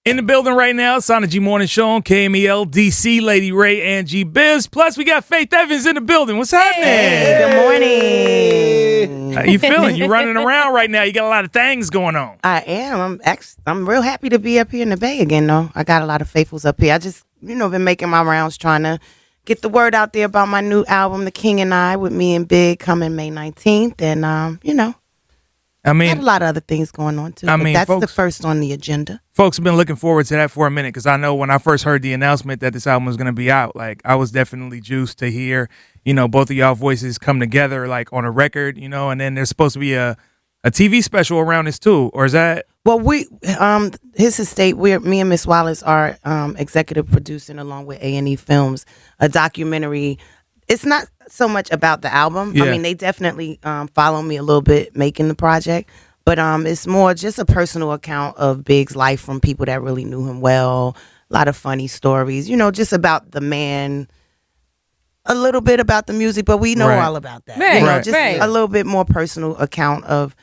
In the building right now, Sana G Morning Show on KMEL, DC, Lady Ray, Angie Biz. Plus, we got Faith Evans in the building. What's happening? Hey, good morning. How you feeling? You running around right now. You got a lot of things going on. I am. I'm real happy to be up here in the Bay again, though. I got a lot of faithfuls up here. I just, been making my rounds trying to get the word out there about my new album, The King and I, with me and Big, coming May 19th. And, I got a lot of other things going on, too. That's the first on the agenda. Folks have been looking forward to that for a minute because I know when I first heard the announcement that this album was going to be out, like, I was definitely juiced to hear, both of y'all voices come together, like, on a record, and then there's supposed to be a TV special around this, too. Or is that... Well, his estate, me and Miss Wallace are executive producing along with A&E Films, a documentary. It's not so much about the album. Yeah. I mean, they definitely follow me a little bit making the project, but it's more just a personal account of Big's life from people that really knew him well. A lot of funny stories, just about the man, a little bit about the music, but we know all about that. Right. Just a little bit more personal account of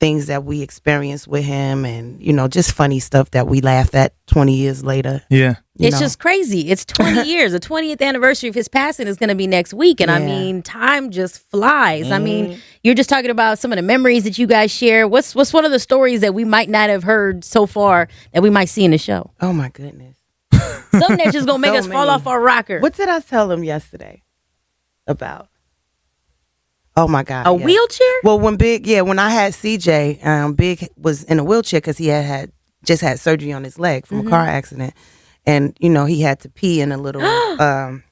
things that we experienced with him and, just funny stuff that we laugh at 20 years later. Yeah. It's just crazy. It's 20 years. The 20th anniversary of his passing is going to be next week. And I mean, time just flies. I mean, you're just talking about some of the memories that you guys share. What's one of the stories that we might not have heard so far that we might see in the show? Oh, my goodness. Something that's just going to make us fall off our rocker. What did I tell him yesterday about? Oh, my God. A wheelchair? Well, when I had CJ, Big was in a wheelchair because he had just had surgery on his leg from a car accident. And, he had to pee in a little, the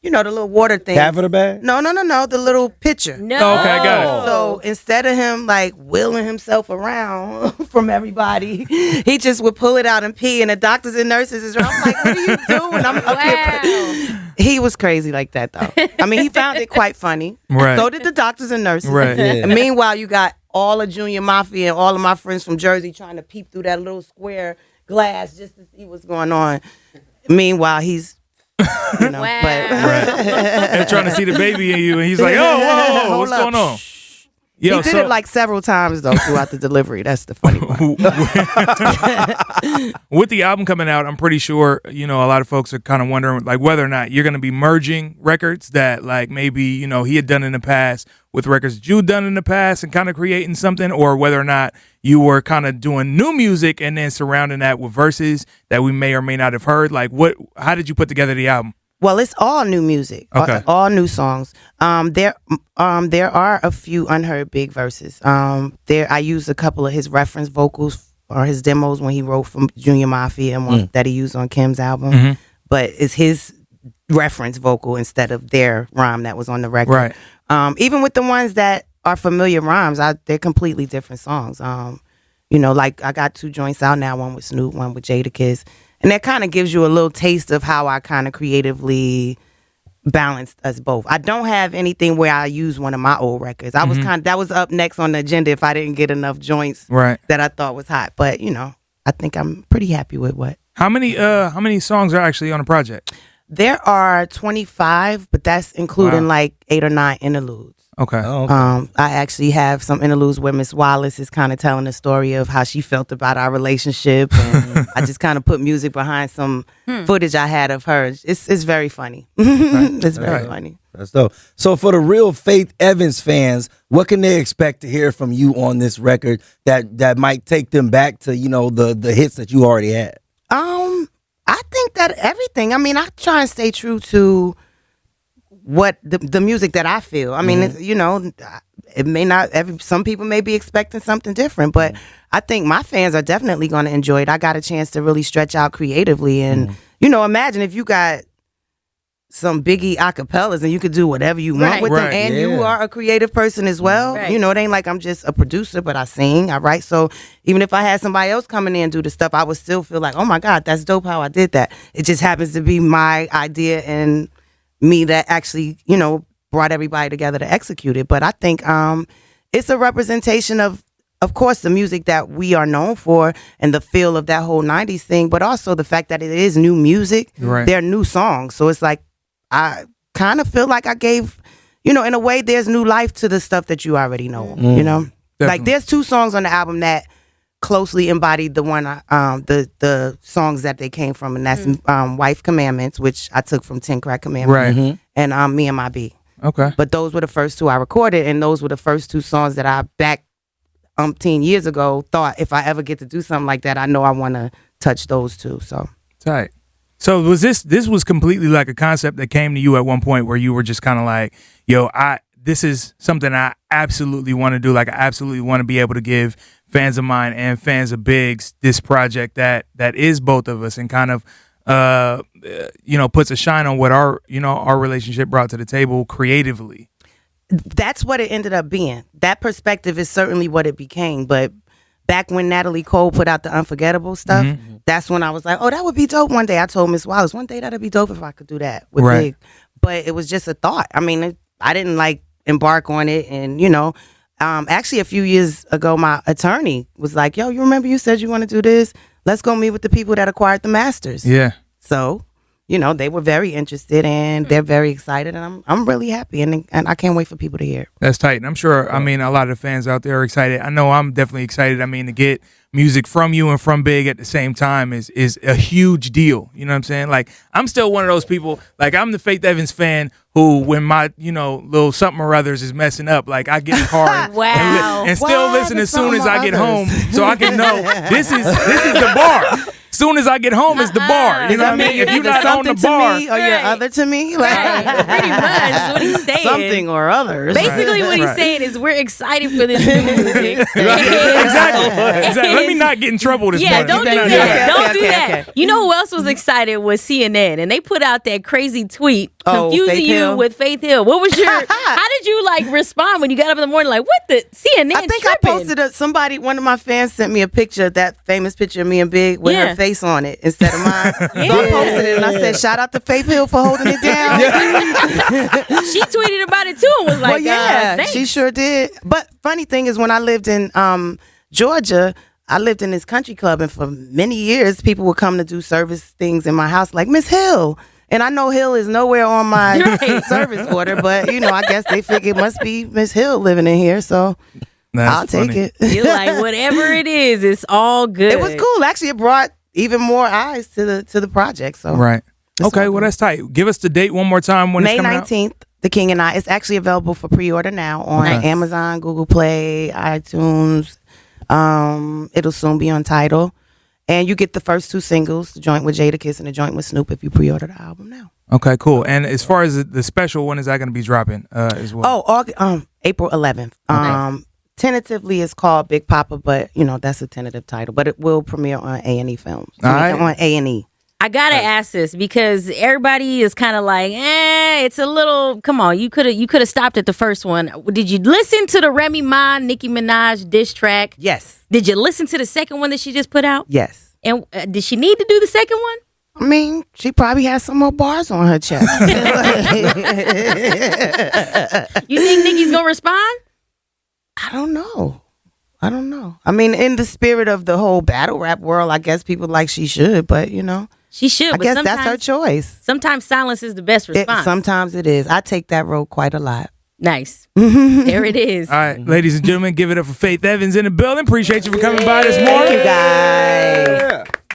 little water thing. Catheter bag? No, the little pitcher. No. Oh, okay, I got it. So instead of him, wheeling himself around from everybody, he just would pull it out and pee. And the doctors and nurses I'm like, what are you doing? I'm up here. He was crazy like that, though. I mean, he found it quite funny. Right. So did the doctors and nurses. Right. Yeah. And meanwhile, you got all of Junior Mafia and all of my friends from Jersey trying to peep through that little square glass just to see what's going on. Meanwhile, he's, Wow. They're trying to see the baby in you, and he's like, oh, whoa, what's going on? Yo, he did it several times, though, throughout the delivery. That's the funny one. With the album coming out, I'm pretty sure, a lot of folks are kind of wondering, whether or not you're going to be merging records that, maybe, he had done in the past with records that you'd done in the past and kind of creating something, or whether or not you were kind of doing new music and then surrounding that with verses that we may or may not have heard. How did you put together the album? Well, it's all new music, okay. all new songs. There are a few unheard Big verses. I used a couple of his reference vocals or his demos when he wrote from Junior Mafia and one that he used on Kim's album. Mm-hmm. But it's his reference vocal instead of their rhyme that was on the record. Right. Even with the ones that are familiar rhymes, they're completely different songs. I got 2 joints out now, one with Snoop, one with Jadakiss. And that kind of gives you a little taste of how I kind of creatively balanced us both. I don't have anything where I use one of my old records. I was that was up next on the agenda if I didn't get enough joints that I thought was hot. But, I think I'm pretty happy with what. How many songs are actually on the project? There are 25, but that's including 8 or 9 interludes. Okay. Oh, okay. I actually have some interludes where Miss Wallace is kind of telling the story of how she felt about our relationship, and I just kind of put music behind some footage I had of her. It's very funny. It's very funny. That's dope. So for the real Faith Evans fans, what can they expect to hear from you on this record that might take them back to the hits that you already had? I think that everything. I mean, I try and stay true to what the music that I feel. I mean, it may not. Some people may be expecting something different, but I think my fans are definitely going to enjoy it. I got a chance to really stretch out creatively, and imagine if you got some Biggie acapellas and you could do whatever you want with them, and you are a creative person as well. Right. It ain't like I'm just a producer, but I sing, I write. So even if I had somebody else coming in and do the stuff, I would still feel like, oh my God, that's dope how I did that. It just happens to be my idea and me that actually, brought everybody together to execute it. But I think it's a representation of course, the music that we are known for and the feel of that whole 90s thing, but also the fact that it is new music. Right. They're new songs. So it's like, I kind of feel like I gave, in a way, there's new life to the stuff that you already know, Definitely. Like there's 2 songs on the album that closely embodied the one the songs that they came from, and that's Wife Commandments, which I took from 10 Crack Commandments, Right. and Me and My B. Okay. But those were the first two I recorded, and those were the first two songs that I back umpteen years ago thought if I ever get to do something like that, I know I want to touch those two. So Tight. So was this was completely like a concept that came to you at one point where you were just kind of like, yo, this is something I absolutely want to do. Like I absolutely want to be able to give fans of mine and fans of Big's this project that is both of us and kind of puts a shine on what our relationship brought to the table creatively. that's what it ended up being. That perspective is certainly what it became. But back when Natalie Cole put out the Unforgettable stuff, that's when I was like, oh, that would be dope one day. I told Miss Wallace, one day that'd be dope if I could do that with Big. But it was just a thought. I mean, I didn't embark on it. And, actually a few years ago, my attorney was like, yo, you remember you said you want to do this? Let's go meet with the people that acquired the masters. Yeah. So, they were very interested and they're very excited, and I'm really happy, and I can't wait for people to hear it. That's tight. And I'm sure, a lot of the fans out there are excited. I know I'm definitely excited. To get music from you and from Big at the same time is a huge deal. You know what I'm saying? Like, I'm still one of those people, like, I'm the Faith Evans fan who, when my, little something or others is messing up, like, I get in the car and still listen as soon as I get home so I can know this is the bar. Soon as I get home, it's the bar. You know what I mean? If you're not on the bar, to me or you're other to me, pretty much is what he's saying. Something or others. Basically, what he's saying is we're excited for this new music. Exactly. Let me not get in trouble this morning. Don't do that. Don't do that. You know who else was excited was CNN, and they put out that crazy tweet confusing you with Faith Hill. What was your? How did you respond when you got up in the morning? Like, what the CNN? I think I posted one of my fans sent me a picture, that famous picture of me and Big with her face on it instead of mine. So I posted it and I said, shout out to Faith Hill for holding it down. She tweeted about it too and was like, thanks. She sure did. But funny thing is, when I lived in Georgia, I lived in this country club, and for many years people would come to do service things in my house, like Miss Hill. And I know Hill is nowhere on my service order, but I guess they figured it must be Miss Hill living in here, so I'll take it. You're like, whatever it is, it's all good. It was cool. Actually, it brought even more eyes to the project. So right. Okay, well, that's tight. Give us the date one more time when May it's coming 19th, out. The King and I. It's actually available for pre-order now on Amazon, Google Play, iTunes. It'll soon be on Tidal. And you get the first two singles, the joint with Jadakiss and the joint with Snoop, if you pre-order the album now. Okay, cool. And as far as the special, when is that going to be dropping as well? April 11th. Tentatively it's called Big Papa, but that's a tentative title. But it will premiere on A&E Films. On A&E. I gotta ask this because everybody is kind of like, it's a little. Come on, you could have stopped at the first one. Did you listen to the Remy Ma, Nicki Minaj diss track? Yes. Did you listen to the second one that she just put out? Yes. And did she need to do the second one? I mean, she probably has some more bars on her chest. You think Nicki's gonna respond? I don't know. I mean, in the spirit of the whole battle rap world, I guess people like she should, but she should. I guess that's her choice. Sometimes silence is the best response. Sometimes it is. I take that road quite a lot. Nice. There it is. All right, ladies and gentlemen, give it up for Faith Evans in the building. Appreciate you for coming by this morning. Thank you, guys.